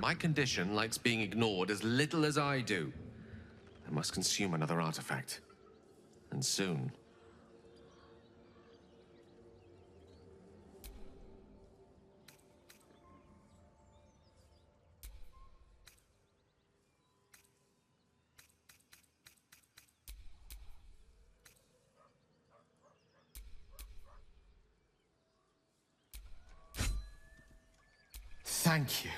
My condition likes being ignored as little as I do. I must consume another artifact. And soon. Thank you.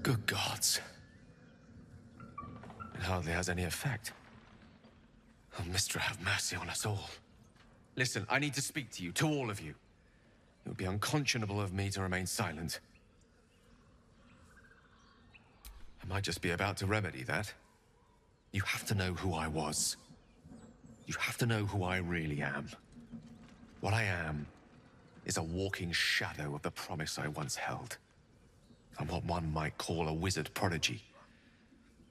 Good gods. It hardly has any effect. Oh, Mystra, have mercy on us all. Listen, I need to speak to you, to all of you. It would be unconscionable of me to remain silent. I might just be about to remedy that. You have to know who I was. You have to know who I really am. What I am is a walking shadow of the promise I once held. I'm what one might call a wizard prodigy.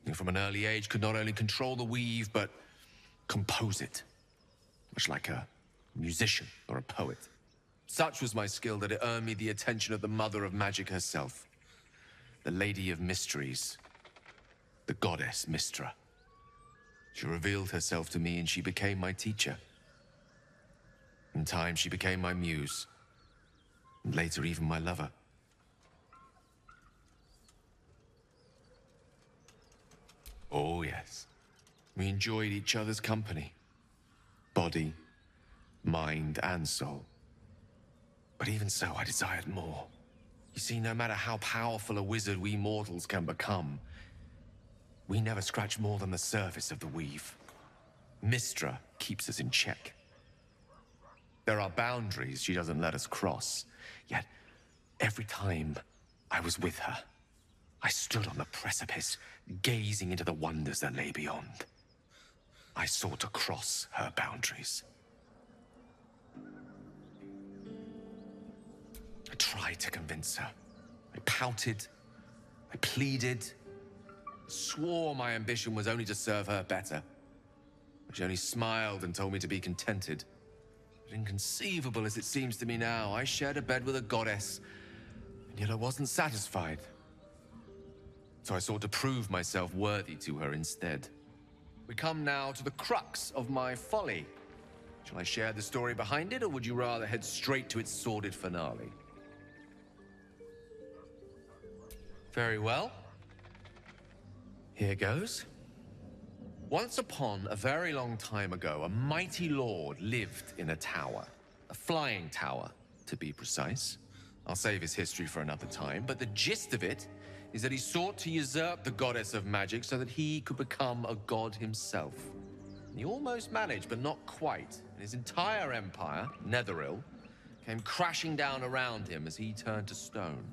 Who from an early age could not only control the weave, but compose it. Much like a musician or a poet. Such was my skill that it earned me the attention of the mother of magic herself. The Lady of Mysteries. The goddess Mystra. She revealed herself to me and she became my teacher. In time, she became my muse. And later, even my lover. Oh, yes. We enjoyed each other's company. Body, mind, and soul. But even so, I desired more. You see, no matter how powerful a wizard we mortals can become, we never scratch more than the surface of the weave. Mystra keeps us in check. There are boundaries she doesn't let us cross. Yet, every time I was with her, I stood on the precipice, gazing into the wonders that lay beyond. I sought to cross her boundaries. I tried to convince her. I pouted. I pleaded. Swore my ambition was only to serve her better. But she only smiled and told me to be contented. But inconceivable as it seems to me now, I shared a bed with a goddess, and yet I wasn't satisfied. So I sought to prove myself worthy to her instead. We come now to the crux of my folly. Shall I share the story behind it, or would you rather head straight to its sordid finale? Very well. Here goes. Once upon a very long time ago, a mighty lord lived in a tower. A flying tower, to be precise. I'll save his history for another time, but the gist of it is that he sought to usurp the goddess of magic so that he could become a god himself. And he almost managed, but not quite. And his entire empire, Netheril, came crashing down around him as he turned to stone.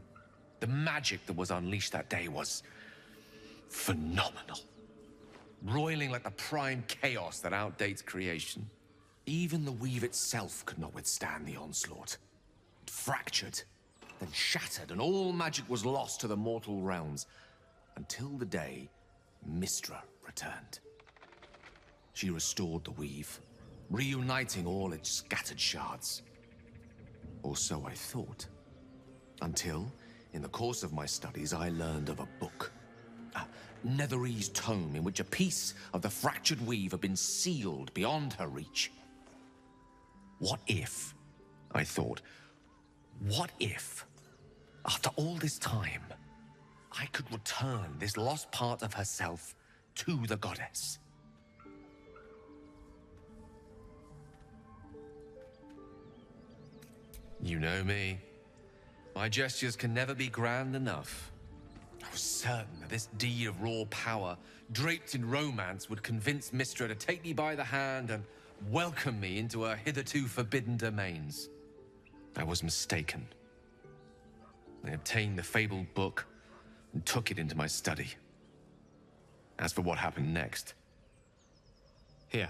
The magic that was unleashed that day was phenomenal. Roiling like the prime chaos that outdates creation. Even the weave itself could not withstand the onslaught. It fractured, then shattered, and all magic was lost to the mortal realms, until the day Mystra returned. She restored the weave, reuniting all its scattered shards. Or so I thought. Until, in the course of my studies, I learned of a book. A Netherese tome in which a piece of the fractured weave had been sealed beyond her reach. What if, I thought, what if, after all this time, I could return this lost part of herself to the goddess? You know me. My gestures can never be grand enough. I was certain that this deed of raw power, draped in romance, would convince Mystra to take me by the hand and welcome me into her hitherto forbidden domains. I was mistaken. I obtained the fabled book and took it into my study. As for what happened next... Here.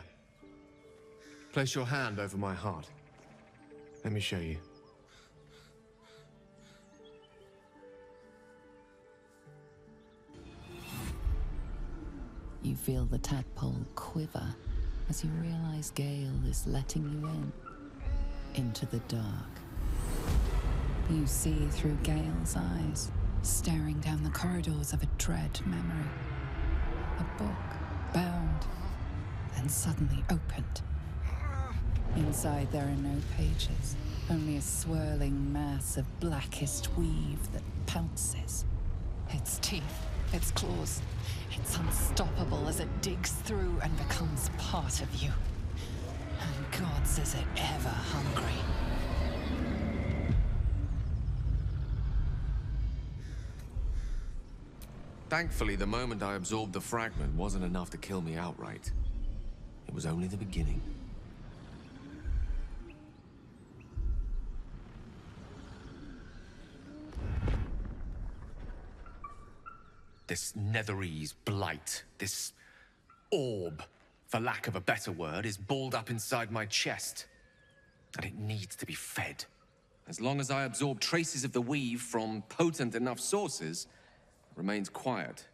Place your hand over my heart. Let me show you. You feel the tadpole quiver as you realize Gale is letting you into the dark. You see through Gale's eyes, staring down the corridors of a dread memory. A book, bound, then suddenly opened. Inside there are no pages, only a swirling mass of blackest weave that pounces. Its teeth, its claws, it's unstoppable as it digs through and becomes part of you. And gods, is it ever hungry. Thankfully, the moment I absorbed the fragment wasn't enough to kill me outright. It was only the beginning. This Netherese blight, this orb, for lack of a better word, is balled up inside my chest. And it needs to be fed. As long as I absorb traces of the weave from potent enough sources, it remains quiet.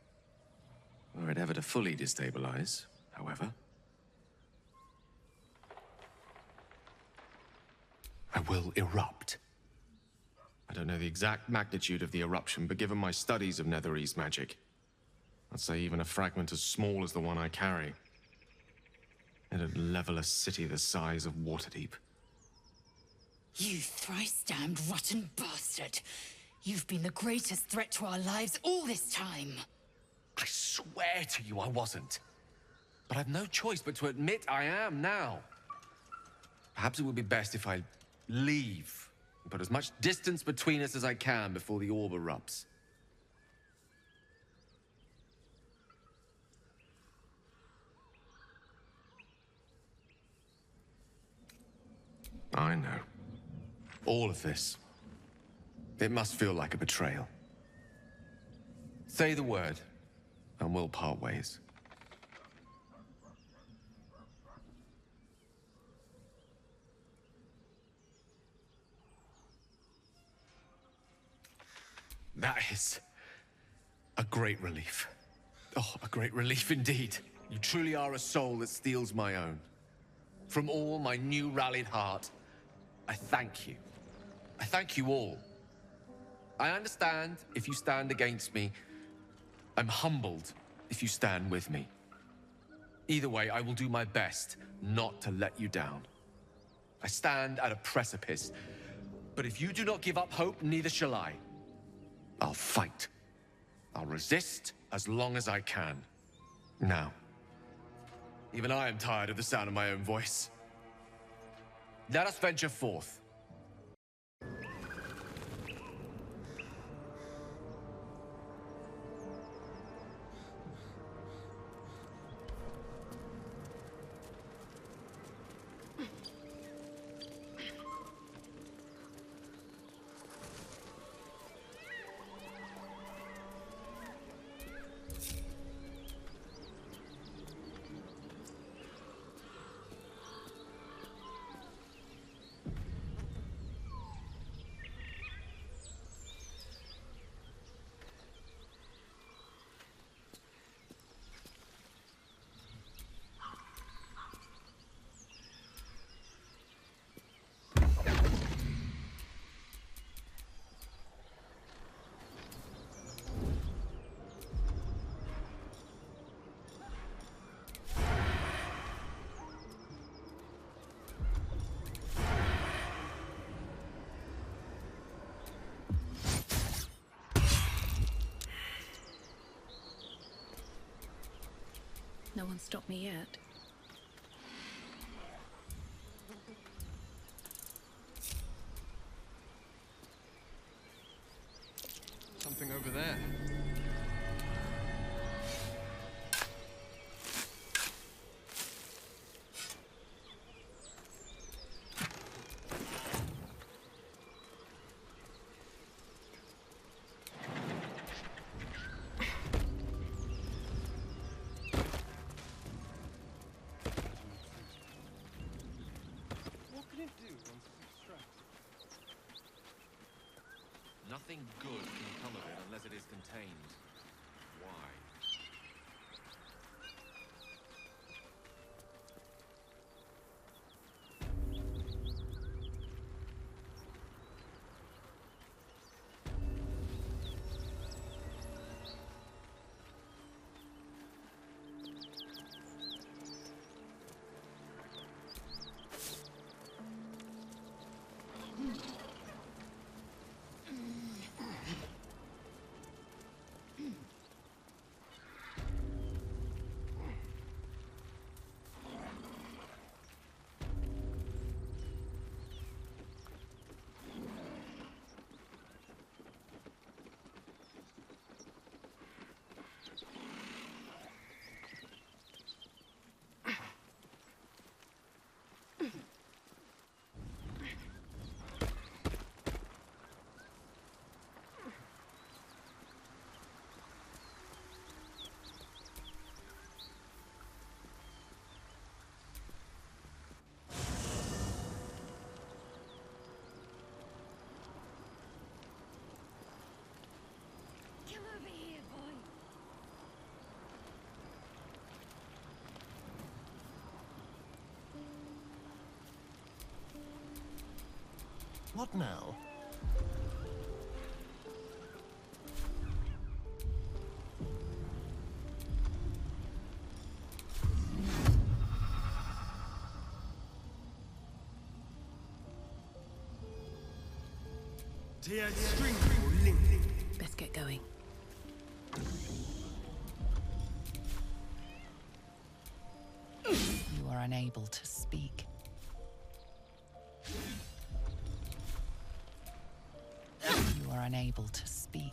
Were it ever to fully destabilize, however. I will erupt. I don't know the exact magnitude of the eruption, but given my studies of Netherese magic, I'd say even a fragment as small as the one I carry, it'd level a city the size of Waterdeep. You thrice-damned rotten bastard! You've been the greatest threat to our lives all this time! I swear to you I wasn't. But I've no choice but to admit I am now. Perhaps it would be best if I leave and put as much distance between us as I can before the orb erupts. I know. All of this. It must feel like a betrayal. Say the word, and we'll part ways. That is a great relief. Oh, a great relief indeed. You truly are a soul that steals my own. From all my new rallied heart, I thank you. I thank you all. I understand if you stand against me. I'm humbled if you stand with me. Either way, I will do my best not to let you down. I stand at a precipice, but if you do not give up hope, neither shall I. I'll fight. I'll resist as long as I can. Now, even I am tired of the sound of my own voice. Let us venture forth. No one stopped me yet. Something over there. Nothing good can come of it unless it is contained. Why? What now? Best get going. You are unable to speak. You are unable to speak.